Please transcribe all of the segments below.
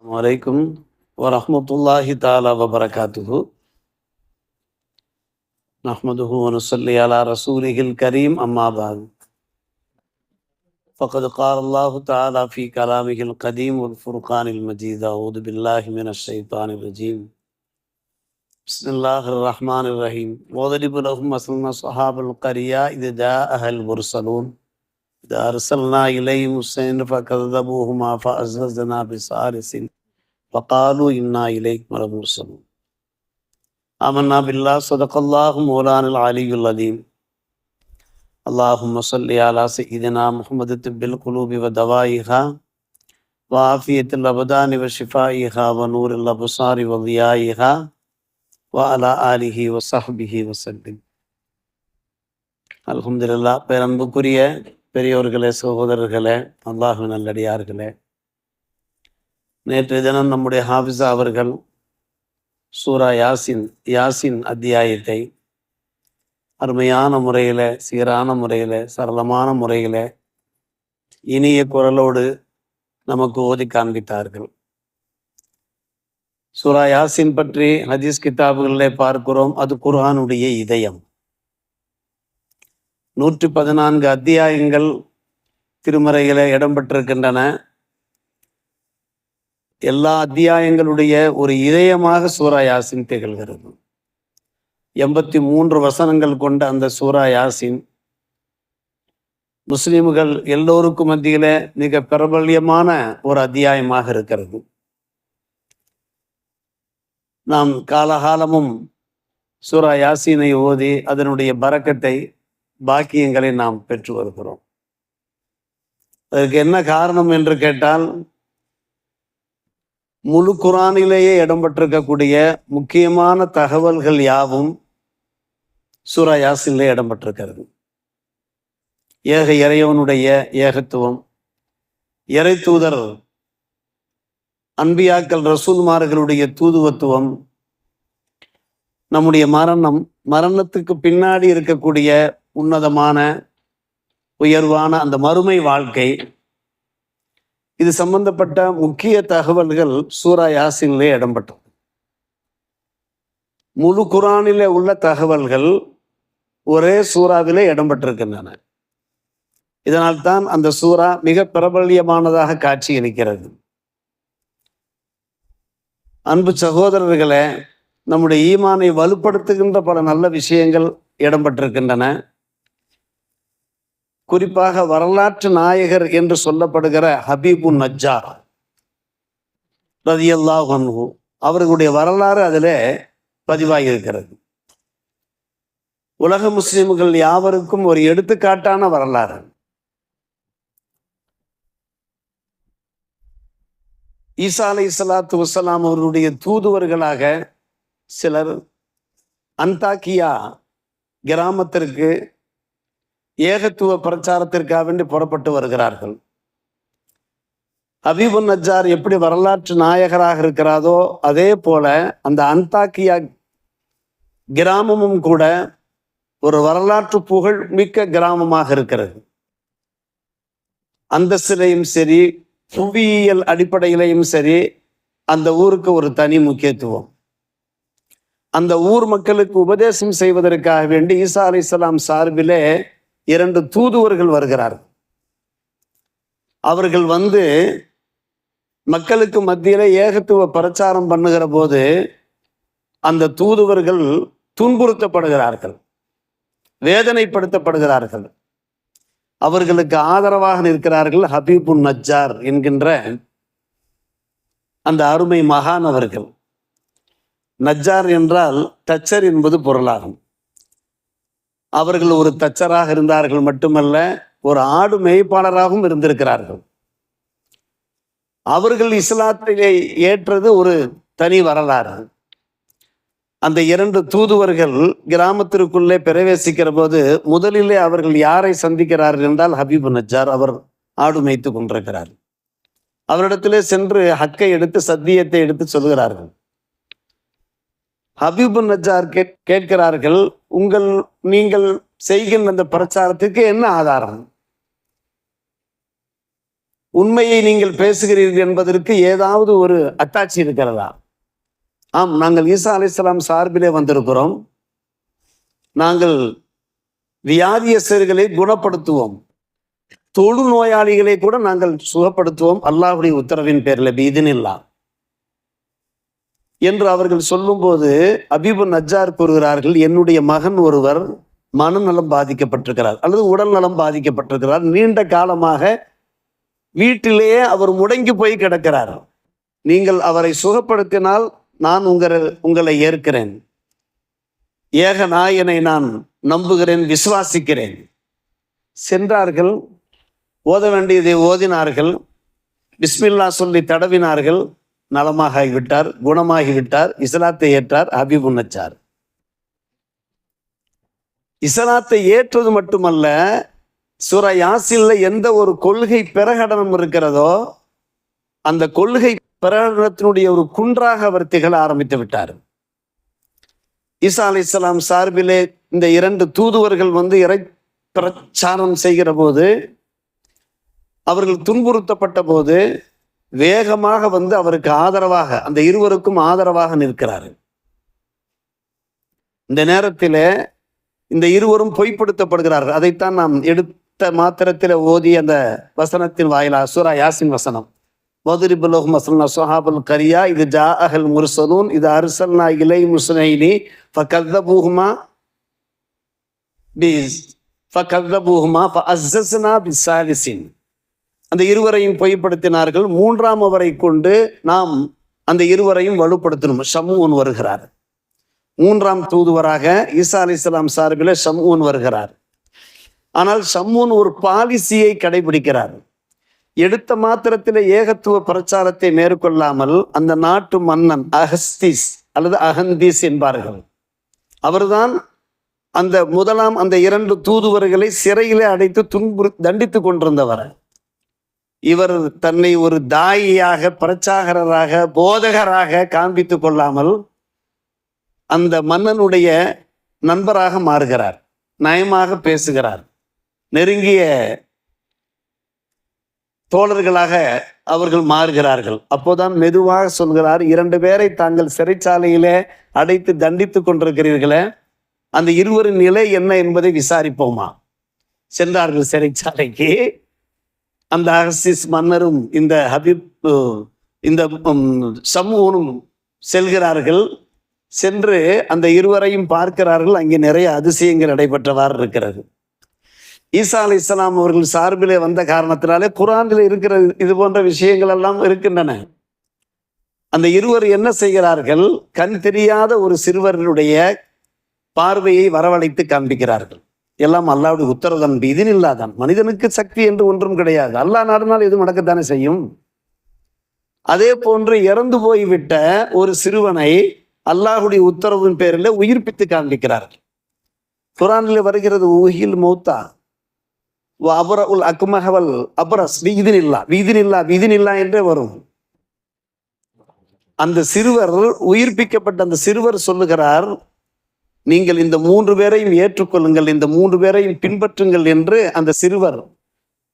வலைக்கும் வரஹ்மத்துல்லாஹி தஆலா வபரகாத்துஹு. நஹ்மதுஹு வ நுஸல்லி அலா ரசூலிஹில் கரீம். அம்மா பஅத். ஃபக்கத் கால அல்லாஹு தஆலா ஃபீ கலாமிஹில் கதீம் வல் ஃபுர்கானில் மஜீத். அஊது பில்லாஹி மினஷ் ஷைத்தானிர் ரஜீம். பிஸ்மில்லாஹிர் ரஹ்மானிர் ரஹீம். வதரிபு லஹும் மஸலன ஸஹாபல் கரியா இத் ஜாஅஹல் முர்ஸலூன் இதா அர்ஸல்னா இலைஹிம் முஸ்ஸைன் ஃபகذبوهما فأزلزنا بصارص فقالوا إنا إليكم لمرسلون. آمنا بالله صدق الله مولانا العلي العظيم. اللهم صل على سيدنا محمد طب القلوب ودوائها وعافية الأبدان وشفائها ونور الأبصار وضيائها وعلى آله وصحبه وسلم. அல்ஹம்துலில்லாஹ். பேரன்புக்குரிய பெரியோர்களே, சகோதரர்களே, அல்லாஹ்வின் நல்லடியார்களே, நேற்றைய தினம் நம்முடைய ஹாஃபிஸா அவர்கள் சூரா யாசின் அத்தியாயத்தை அருமையான முறையில், சீரான முறையில், சரளமான முறையில், இனிய குரலோடு நமக்கு ஓதி காண்பித்தார்கள். சூரா யாசின் பற்றி ஹதீஸ் கிதாபுகளிலே பார்க்கிறோம். அது குர்ஆனுடைய இதயம். 114 அத்தியாயங்கள் திருமறையிலே இடம்பெற்றிருக்கின்றன. எல்லா அத்தியாயங்களுடைய ஒரு இதயமாக சூரா யாசின் திகழ்கிறது. 83 வசனங்கள் கொண்ட அந்த சூரா யாசின் முஸ்லிம்கள் எல்லோருக்கும் மத்தியில மிக பிரபல்யமான ஒரு அத்தியாயமாக இருக்கிறது. நாம் காலகாலமும் சூரா யாசீனை ஓதி அதனுடைய பரக்கத்தை, பாக்கியங்களை நாம் பெற்று வருகிறோம். அதற்கு என்ன காரணம் என்று கேட்டால், முழு குர்ஆனிலேயே இடம்பெற்றிருக்கக்கூடிய முக்கியமான தகவல்கள் யாவும் சூரா யாசினிலே இடம்பெற்றிருக்கிறது. ஏக இறைவனுடைய ஏகத்துவம், இறை தூதர் அன்பியாக்கள் ரசூல்மார்களுடைய தூதுவத்துவம், நம்முடைய மரணத்துக்கு பின்னாடி இருக்கக்கூடிய உன்னதமான உயர்வான அந்த மறுமை வாழ்க்கை, இது சம்பந்தப்பட்ட முக்கிய தகவல்கள் சூரா யாசினிலே இடம்பெற்றது. முழு குர்ஆனிலே உள்ள தகவல்கள் ஒரே சூறாவிலே இடம்பெற்றிருக்கின்றன. இதனால்தான் அந்த சூரா மிக பிரபல்யமானதாக காட்சியளிக்கிறது. அன்பு சகோதரர்களே, நம்முடைய ஈமானை வலுப்படுத்துகின்ற பல நல்ல விஷயங்கள் இடம்பெற்றிருக்கின்றன. குறிப்பாக வரலாற்று நாயகர் என்று சொல்லப்படுகிற ஹபீபுன் நஜ்ஜார் ரலியல்லாஹு அன்ஹு அவர்களுடைய வரலாறு அதிலே பதிவாகி இருக்கிறது. உலக முஸ்லிம்கள் யாவருக்கும் ஒரு எடுத்துக்காட்டான வரலாறு. ஈசா அலைஹிஸ்ஸலாத்து வஸ்ஸலாம் அவர்களுடைய தூதுவர்களாக சிலர் அந்தாக்கியா கிராமத்திற்கு ஏகத்துவ பிரச்சாரத்திற்காக வேண்டி புறப்பட்டு வருகிறார்கள். ஹபீபுன் நஜ்ஜார் எப்படி வரலாற்று நாயகராக இருக்கிறாரோ அதே போல அந்த அந்தாக்கியா கிராமமும் கூட ஒரு வரலாற்று புகழ் மிக்க கிராமமாக இருக்கிறது. அந்தஸ்திலையும் சரி, புவியியல் அடிப்படையிலையும் சரி, அந்த ஊருக்கு ஒரு தனி முக்கியத்துவம். அந்த ஊர் மக்களுக்கு உபதேசம் செய்வதற்காக வேண்டி ஈசா அலைஹிஸ்ஸலாம் சார்பிலே 2 தூதுவர்கள் வருகிறார்கள். அவர்கள் வந்து மக்களுக்கு மத்தியில ஏகத்துவ பிரச்சாரம் பண்ணுகிற போது அந்த தூதுவர்கள் துன்புறுத்தப்படுகிறார்கள், வேதனைப்படுத்தப்படுகிறார்கள். அவர்களுக்கு ஆதரவாக நிற்கிறார்கள் ஹபீபுன் நஜ்ஜார் என்கின்ற அந்த அருமை மகான் அவர்கள். நஜ்ஜார் என்றால் தச்சர் என்பது பொருளாகும். அவர்கள் ஒரு தச்சராக இருந்தார்கள் மட்டுமல்ல, ஒரு ஆடு மேய்ப்பாளராகவும் இருந்திருக்கிறார்கள். அவர்கள் இஸ்லாத்திலே ஏற்றது ஒரு தனி வரலாறு. அந்த 2 தூதுவர்கள் கிராமத்திற்குள்ளே பிரவேசிக்கிற போது முதலிலே அவர்கள் யாரை சந்திக்கிறார்கள் என்றால் ஹபீபுன் நஜ்ஜார். அவர் ஆடு மேய்த்து கொண்டிருக்கிறார். அவரிடத்திலே சென்று ஹக்கை எடுத்து, சத்தியத்தை எடுத்து சொல்கிறார்கள். ஹபீபுன் நஜ்ஜார் கேட்கிறார்கள், நீங்கள் செய்கின்ற அந்த பிரச்சாரத்துக்கு என்ன ஆதாரம்? உண்மையை நீங்கள் பேசுகிறீர்கள் என்பதற்கு ஏதாவது ஒரு அத்தாட்சி இருக்கிறதா? ஆம், நாங்கள் ஈசா அலைஹிஸ்ஸலாம் சார்பிலே வந்திருக்கிறோம். நாங்கள் வியாதியஸ்தர்களை குணப்படுத்துவோம், தொழுநோயாளிகளை கூட நாங்கள் சுகப்படுத்துவோம், அல்லாஹ்வுடைய உத்தரவின் பேரில் பீதினில்லா என்று அவர்கள் சொல்லும்போது அபீபு நஜ்ஜார் கூறுகிறார்கள், என்னுடைய மகன் ஒருவர் மனநலம் பாதிக்கப்பட்டிருக்கிறார் அல்லது உடல் நலம் பாதிக்கப்பட்டிருக்கிறார். நீண்ட காலமாக வீட்டிலேயே அவர் முடங்கி போய் கிடக்கிறார். நீங்கள் அவரை சுகப்படுத்தினால் நான் உங்களை ஏற்கிறேன். ஏக நாயனை நான் நம்புகிறேன், விசுவாசிக்கிறேன். சென்றார்கள், ஓத வேண்டியதை ஓதினார்கள், பிஸ்மில்லா சொல்லி தடவினார்கள். நலமாகிவிட்டார், குணமாகிவிட்டார், இஸ்லாத்தை ஏற்றார் ஹபீபு நஜ்ஜார். இஸ்லாத்தை ஏற்றது மட்டுமல்ல, சூரா யாசின்ல எந்த ஒரு கொள்கை பிரகடனம் இருக்கிறதோ அந்த கொள்கை பிரகடனத்தினுடைய ஒரு குன்றாக அவர் திகழ ஆரம்பித்து விட்டார். ஈசா அலைஹிஸ்ஸலாம் சார்பிலே இந்த 2 தூதுவர்கள் இறை பிரச்சாரம் செய்கிற போது, அவர்கள் துன்புறுத்தப்பட்ட போது வேகமாக அவருக்கு ஆதரவாக, அந்த இருவருக்கும் ஆதரவாக நிற்கிறார். இந்த நேரத்தில் இந்த இருவரும் பொய்ப்படுத்தப்படுகிறார்கள். அதைத்தான் நாம் எடுத்த மாத்திரத்தில் ஓதி அந்த வசனத்தின் வாயிலா சூரா யாசின் வசனம், வதுரிபு லஹும் மஸலன் அஸ்ஹாபுல் கரியா இது ஜாஅஹல் முர்ஸலூன் இது அர்ஸல்னா இலைஹிம் முஸ்னைனி ஃபகذبوهما ஃபஅஸ்ஸஸ்னா பிஸ்ஸாலிஸின். அந்த இருவரையும் பொய்ப்படுத்தினார்கள், 3ஆம் அவரை கொண்டு நாம் அந்த இருவரையும் வலுப்படுத்தணும். ஷம்ஊன் வருகிறார், 3ஆம் தூதுவராக ஈசா அலைஹிஸ்ஸலாம் சார்பில் ஷம்ஊன் வருகிறார். ஆனால் ஷம்ஊன் ஒரு பாலிசியை கடைபிடிக்கிறார். எடுத்த மாத்திரத்தில் ஏகத்துவ பிரச்சாரத்தை மேற்கொள்ளாமல் அந்த நாட்டு மன்னன் அகஸ்தீஸ் அல்லது அகந்தீஸ் என்பார்கள், அவர்தான் அந்த முதலாம் அந்த 2 தூதுவர்களை சிறையிலே அடைத்து தண்டித்து கொண்டிருந்தவர். இவர் தன்னை ஒரு தாயியாக, பிரச்சாரராக, போதகராக காண்பித்து கொள்ளாமல் அந்த மன்னனுடைய நண்பராக மாறுகிறார், நயமாக பேசுகிறார், நெருங்கிய தோழர்களாக அவர்கள் மாறுகிறார்கள். அப்போதான் மெதுவாக சொல்கிறார், 2 பேரை தாங்கள் சிறைச்சாலையிலே அடைத்து தண்டித்து கொண்டிருக்கிறீர்களே, அந்த இருவரின் நிலை என்ன என்பதை விசாரிப்போமா. சென்றார்கள் சிறைச்சாலைக்கு. அந்த அகஸ்தீஸ் மன்னரும் இந்த இந்த ஷம்ஊனும் செல்கிறார்கள். சென்று அந்த இருவரையும் பார்க்கிறார்கள். அங்கே நிறைய அதிசயங்கள் நடைபெற்றவாறு இருக்கிறது. ஈசா அலைஹிஸ்ஸலாம் அவர்கள் சார்பிலே வந்த காரணத்தினாலே குர்ஆனில் இருக்கிற இது போன்ற விஷயங்கள் எல்லாம் இருக்கின்றன. அந்த இருவர் என்ன செய்கிறார்கள், கண் தெரியாத ஒரு சிறுவருடைய பார்வையை வரவழைத்து காண்பிக்கிறார்கள். எல்லாம் அல்லாஹ்வுடைய உத்தரவுதான், இதினில்லாதான். மனிதனுக்கு சக்தி என்று ஒன்றும் கிடையாது, அல்லாஹ் நாடினால் எதுவும் நடக்கத்தானே செய்யும். அதே போன்று இறந்து போய்விட்ட ஒரு சிறுவனை அல்லாஹ்வுடைய உத்தரவின் பேரில் உயிர்ப்பித்து காண்பிக்கிறார்கள். குர்ஆனில் வருகிறது, ஊஹில் மௌத்தா அபரஉல் அக்மஹவல் அபரஸ் வீதினில்லா என்றே வரும். அந்த சிறுவர் உயிர்ப்பிக்கப்பட்ட அந்த சிறுவர் சொல்லுகிறார், நீங்கள் இந்த 3 பேரையும் ஏற்றுக்கொள்ளுங்கள், இந்த 3 பேரையும் பின்பற்றுங்கள் என்று அந்த சிறுவர்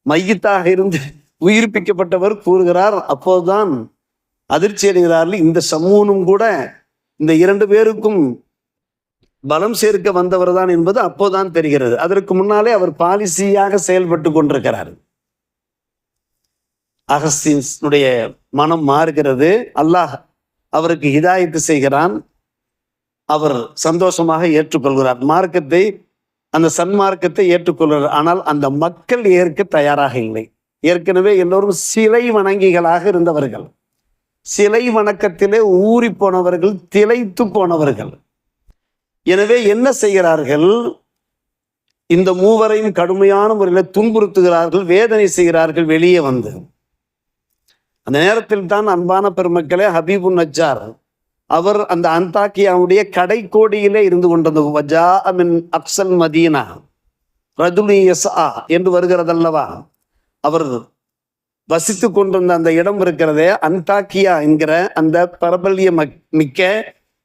மையத்தாக இருந்து உயிர்ப்பிக்கப்பட்டவர் கூறுகிறார். அப்போதுதான் அதிர்ச்சி அடைகிறார்கள். இந்த ஷம்ஊனும் கூட இந்த 2 பேருக்கும் பலம் சேர்க்க வந்தவர் தான் என்பது அப்போதான் தெரிகிறது. அதற்கு முன்னாலே அவர் பாலிசியாக செயல்பட்டு கொண்டிருக்கிறார். அகஸ்தீனுடைய மனம் மாறுகிறது. அல்லாஹ் அவருக்கு ஹிதாயத்து செய்கிறான். அவர் சந்தோஷமாக ஏற்றுக்கொள்கிறார் மார்க்கத்தை, அந்த சன்மார்க்கத்தை ஏற்றுக்கொள்கிறார். ஆனால் அந்த மக்கள் ஏற்க தயாராக இல்லை. ஏற்கனவே எல்லோரும் சிலை வணங்கிகளாக இருந்தவர்கள், சிலை வணக்கத்திலே ஊறி போனவர்கள், திளைத்து போனவர்கள். எனவே என்ன செய்கிறார்கள், இந்த மூவரையும் கடுமையான முறையில் துன்புறுத்துகிறார்கள், வேதனை செய்கிறார்கள். வெளியே வந்து அந்த நேரத்தில் தான் அன்பான பெருமக்களே, ஹபீபு நஜ்ஜார் அவர் அந்த அந்தாக்கியாவுடைய கடைக்கோடியிலே இருந்து கொண்டது. வஜா மின் அக்ஸல் மதீனா ரஜுலி யஸ்ஆ என்று வருகிறதல்லவா, அவர் வசித்து கொண்டிருந்த அந்த இடம் இருக்கிறதே, அந்தாக்கியா என்கிற அந்த பிரபல்ய மிக்க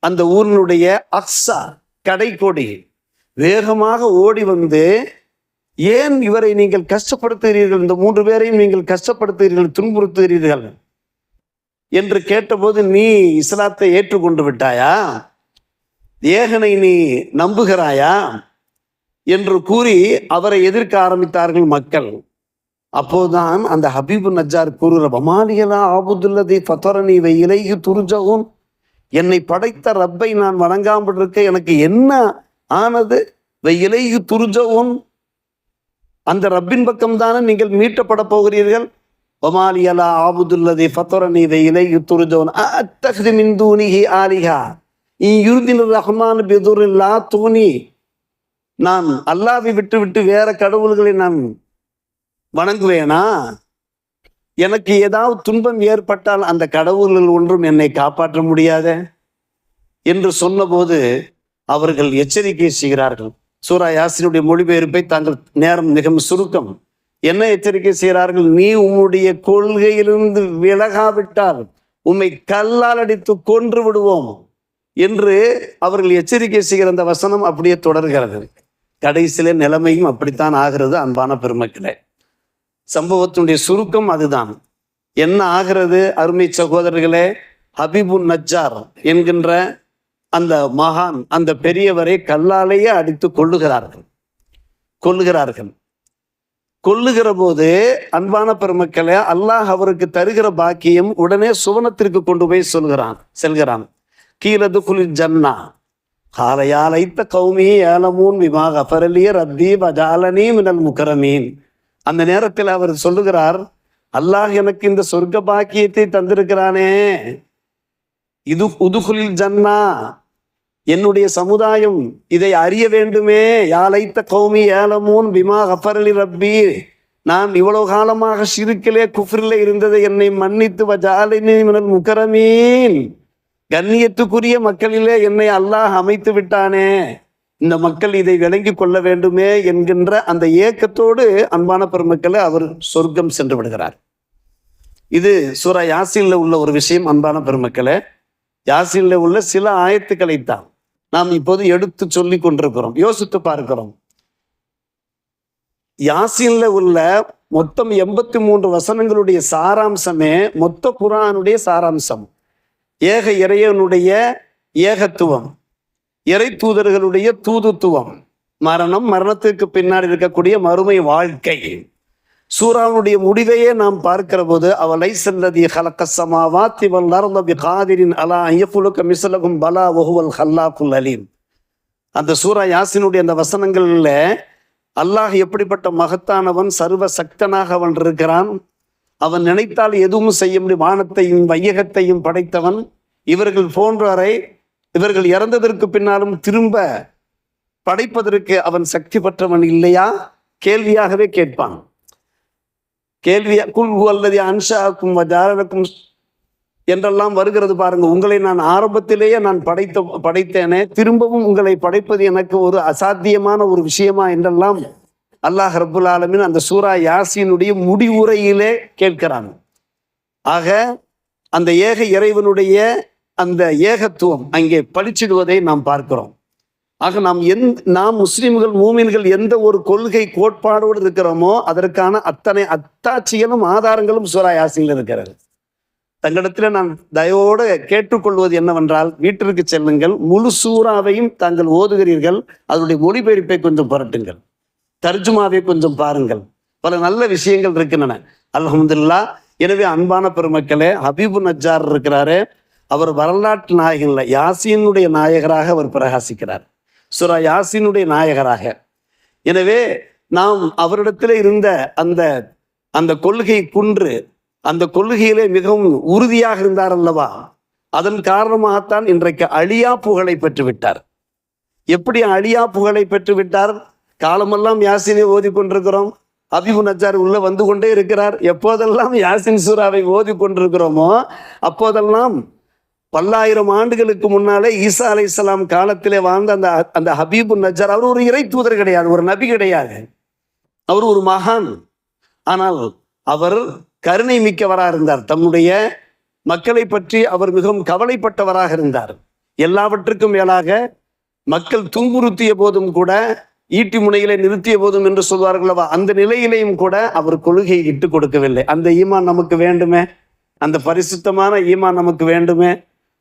அந்த ஊரினுடைய அக்ஸா கடைக்கோடி, வேகமாக ஓடி வந்து ஏன் இவரை நீங்கள் கஷ்டப்படுத்துகிறீர்கள், இந்த 3 பேரையும் நீங்கள் கஷ்டப்படுத்துகிறீர்கள், துன்புறுத்துகிறீர்கள் என்று கேட்டபோது, நீ இஸ்லாத்தை ஏற்றுக்கொண்டு விட்டாயா, ஏகனை நீ நம்புகிறாயா என்று கூறி அவரை எதிர்க்க ஆரம்பித்தார்கள் மக்கள். அப்போதுதான் அந்த ஹபீபு நஜ்ஜார் கூறுகிற, வமாலியலா ஆபுதுல்லதி ஃபதரனி வ இலைஹி துர்ஜஊன், என்னை படைத்த ரப்பை நான் வணங்காமல் இருக்க எனக்கு என்ன ஆனது, வ இலைஹி துர்ஜஊன், அந்த ரப்பின் பக்கம் தானே நீங்கள் மீட்டப்பட போகிறீர்கள். வமாலியலா ஆபுதுல்லதி ஃபதரனி வ இலைஹி துர்ஜஊன் அத்தஹ்து மின் தூனிஹி ஆலிஹா இன் யுர்தின் ரஹ்மான் பிதுர்ரின் லா தூனி, நான் அல்லாஹ்வை விட்டு வேற கடவுள்களை நான் வணங்குவேனா, எனக்கு ஏதாவது துன்பம் ஏற்பட்டால் அந்த கடவுள்கள் ஒன்றும் என்னை காப்பாற்ற முடியாத என்று சொன்னபோது அவர்கள் எச்சரிக்கை செய்கிறார்கள். சூரா யாசினுடைய மொழிபெயர்ப்பை தாங்கள் நேரம் மிகவும் சுருக்கம். என்ன எச்சரிக்கை செய்கிறார்கள், நீ உம்முடைய கொள்கையிலிருந்து விலகாவிட்டால் உம்மை கல்லால் அடித்து கொன்று விடுவோம் என்று அவர்கள் எச்சரிக்கை செய்கிற அந்த வசனம் அப்படியே தொடர்கிறது. கடைசியில நிலைமையும் அப்படித்தான் ஆகிறது. அன்பான பெருமக்களே, சம்பவத்தினுடைய சுருக்கம் அதுதான். என்ன ஆகிறது அருமை சகோதரர்களே, ஹபீபு நஜ்ஜார் என்கின்ற அந்த மகான், அந்த பெரியவரை கல்லாலேயே அடித்து கொள்ளுகிறார்கள். கொல்லுகிற போது அன்பான பெருமக்களே, அல்லாஹ் அவருக்கு தருகிற பாக்கியம், உடனே சுவனத்திற்கு கொண்டு போய் செல்கிறான். கீழது குளிர் ஜன்னா காலையாலைத்த கௌமி ஏலமூன் விமா கஃபரலிய ரப்பி வஜாலனி மினல் முக்கரமீன். அந்த நேரத்தில் அவர் சொல்லுகிறார், அல்லாஹ் எனக்கு இந்த சொர்க்க பாக்கியத்தை தந்திருக்கிறானே, இது உதுகுலில் ஜன்னா, என்னுடைய சமுதாயம் இதை அறிய வேண்டுமே. யாலைத்த கௌமி ஏலமூன் பிமா கஃபரலி ரப்பி, நான் இவ்வளவு காலமாக ஷிருக்கிலே குஃப்ரிலே இருந்ததை என்னை மன்னித்து வஜாலினி மினல் முக்கரமீன், கண்ணியத்துக்குரிய மக்களிலே என்னை அல்லாஹ் அமைத்து விட்டானே, இந்த மக்கள் இதை விளங்கி கொள்ள வேண்டுமே என்கின்ற அந்த ஏக்கத்தோடு அன்பான பெருமக்களை அவர் சொர்க்கம் சென்று விடுகிறார். இது சூரா யாசீன்ல உள்ள ஒரு விஷயம். அன்பான பெருமக்களே, யாசீன்ல உள்ள சில ஆயத்துக்களைத்தான் நாம் இப்போது எடுத்து சொல்லி கொண்டிருக்கிறோம், யோசித்து பார்க்கிறோம். யாசீன்ல உள்ள மொத்தம் 83 வசனங்களுடைய சாராம்சமே மொத்த குர்ஆனுடைய சாராம்சம். ஏக இறைவனுடைய ஏகத்துவம், இறை தூதர்களுடைய தூதுத்துவம், மரணம், மரணத்திற்கு பின்னாடி இருக்கக்கூடிய மறுமை வாழ்க்கை. சூராவுடைய முடிவையே நாம் பார்க்கிற போது, அவலை செல்லதி ஹலக்கசமாவாத்தி வல்லர்த பிகாதிரின் அலா ஐயஃபுலுக மிஸ்லகும் பலா வஹுவல் ஹல்லாக்குல் அலீம். அந்த சூரா யாசினுடைய அந்த வசனங்கள்ல அல்லாஹ் எப்படிப்பட்ட மகத்தானவன், சர்வ சக்தனாக அவன் இருக்கிறான், அவன் நினைத்தால் எதுவும் செய்ய முடியும், வானத்தையும் வையகத்தையும் படைத்தவன், இவர்கள் போன்றவரை இவர்கள் இறந்ததற்கு பின்னாலும் திரும்ப படைப்பதற்கு அவன் சக்தி பெற்றவன் இல்லையா, கேள்வியாகவே கேட்பான். கேள்வியா குல் அல்லது அன்ஷாக்கும் வஜாலக்கும் என்றெல்லாம் வருகிறது பாருங்க. உங்களை நான் ஆரம்பத்திலேயே நான் படைத்தேனே, திரும்பவும் உங்களை படைப்பது எனக்கு ஒரு அசாத்தியமான ஒரு விஷயமா என்றெல்லாம் அல்லாஹ் ரப்புல் ஆலமீன் அந்த சூரா யாசீனுடைய முடிவுரையிலே கேட்கிறான். ஆக அந்த ஏக இறைவனுடைய அந்த ஏகத்துவம் அங்கே பளிச்சிடுவதை நாம் பார்க்கிறோம். ஆக நாம் முஸ்லிம்கள் மூமின்கள் எந்த ஒரு கொள்கை கோட்பாடோடு இருக்கிறோமோ அதற்கான அத்தனை அத்தாட்சிகளும் ஆதாரங்களும் சூரா யாசீன்ல இருக்கிறது. தங்களிடத்தில் நான் தயவோடு கேட்டுக்கொள்வது என்னவென்றால், வீட்டிற்கு செல்லுங்கள், முழு சூறாவையும் தாங்கள் ஓதுகிறீர்கள், அதனுடைய மொழிபெயர்ப்பை கொஞ்சம் புரட்டுங்கள், தர்ஜுமாவை கொஞ்சம் பாருங்கள், பல நல்ல விஷயங்கள் இருக்கின்றன. அல்ஹம்துலில்லாஹ். எனவே அன்பான பெருமக்களே, ஹபீபு நஜ்ஜார் இருக்கிறாரு, அவர் வரலாற்று நாயகன் இல்லை, யாசீனுடைய நாயகராக அவர் பிரகாசிக்கிறார், சூரா யாசீனுடைய நாயகராக. எனவே நாம் அவரிடத்தில் இருந்த அந்த அந்த கொள்கை குன்று, அந்த கொள்கையிலே மிகவும் உறுதியாக இருந்தார் அல்லவா, அதன் காரணமாகத்தான் இன்றைக்கு அழியா புகழை பெற்று விட்டார். எப்படி அழியா புகழை பெற்று விட்டார்? காலமெல்லாம் யாசீனை ஓதி கொண்டிருக்கிறோம், ஹபீபு நஜ்ஜார் உள்ள வந்து கொண்டே இருக்கிறார். எப்போதெல்லாம் யாசின் சூராவை ஓதி கொண்டிருக்கிறோமோ அப்போதெல்லாம் பல்லாயிரம் ஆண்டுகளுக்கு முன்னாலே ஈசா அலைஹிஸ்ஸலாம் காலத்திலே வாழ்ந்த அந்த ஹபீபு நஜ்ஜார், அவர் ஒரு இறை தூதர் கிடையாது, ஒரு நபி கிடையாது, அவர் ஒரு மகான். ஆனால் அவர் கருணை மிக்கவராக இருந்தார், தம்முடைய மக்களை பற்றி அவர் மிகவும் கவலைப்பட்டவராக இருந்தார். எல்லாவற்றுக்கும் மேலாக மக்கள் துன்புறுத்திய போதும் கூட ஈட்டி முனையிலே நிறுத்திய போதும் என்று சொல்வார்களவா, அந்த நிலையிலையும் கூட அவர் கொள்கையை இட்டு கொடுக்கவில்லை. அந்த ஈமான் நமக்கு வேண்டுமே, அந்த பரிசுத்தமான ஈமான் நமக்கு வேண்டுமே,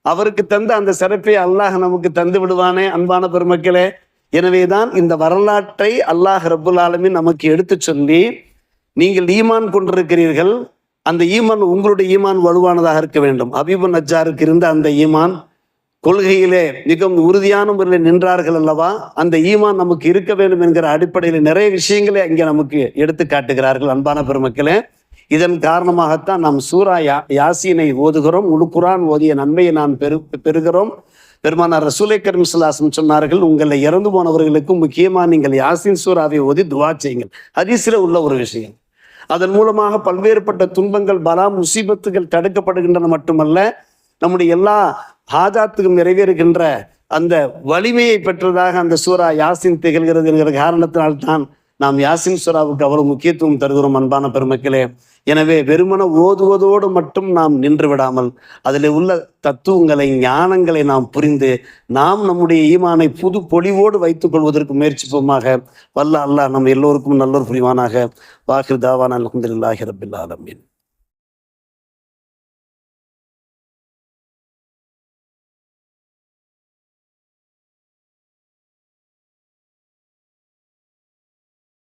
அவருக்கு தந்த அந்த சிறப்பை அல்லாஹ் நமக்கு தந்து விடுவானே அன்பான பெருமக்களே. எனவேதான் இந்த வரலாற்றை அல்லாஹ் ரப்புல் ஆலமீன் நமக்கு எடுத்து சொல்லி, நீங்கள் ஈமான் கொண்டிருக்கிறீர்கள், அந்த ஈமான் உங்களுடைய ஈமான் வலுவானதாக இருக்க வேண்டும். ஹபீபு நஜ்ஜாருக்கு இருந்த அந்த ஈமான், கொள்கையிலே மிகவும் உறுதியான முறையில் நின்றார்கள் அல்லவா, அந்த ஈமான் நமக்கு இருக்க வேண்டும் என்கிற அடிப்படையில் நிறைய விஷயங்களை அங்கே நமக்கு எடுத்து காட்டுகிறார்கள் அன்பான பெருமக்களே. இதன் காரணமாகத்தான் நாம் சூரா யாசீனை ஓதுகிறோம். முழு குர்ஆன் ஓதிய நன்மையை நாம் பெறுகிறோம். பெருமானார் ரசூலை கரீம் ஸல்லல்லாஹு அலைஹி வஸல்லம் சொன்னார்கள், உங்களை இறந்து போனவர்களுக்கு முக்கியமாக நீங்கள் யாசீன் சூராவை ஓதி துவா செய்யுங்கள். ஹதீஸில் உள்ள ஒரு விஷயம். அதன் மூலமாக பல்வேறுபட்ட துன்பங்கள், பலா, முசீபத்துகள் தடுக்கப்படுகின்றன மட்டுமல்ல, நம்முடைய எல்லா ஹாஜாத்துக்கும் நிறைவேறுகின்ற அந்த வலிமையை பெற்றதாக அந்த சூரா யாசின் திகழ்கிறது என்கிற காரணத்தினால்தான் நாம் யாசின் சூராவுக்கு அவ்வளவு முக்கியத்துவம் தருகிறோம் அன்பான பெருமக்களே. எனவே வெறுமன ஓதுவதோடு மட்டும் நாம் நின்று விடாமல் அதில் உள்ள தத்துவங்களை, ஞானங்களை நாம் புரிந்து நாம் நம்முடைய ஈமானை புது பொலிவோடு வைத்துக் கொள்வதற்கு முயற்சிப்போமாக. வல்ல அல்லாஹ் நம் எல்லோருக்கும் நல்லோர் புரிவானாக. வாஹிர் தாவானா அல்ஹம்துலில்லாஹி ரப்பில் ஆலமீன்.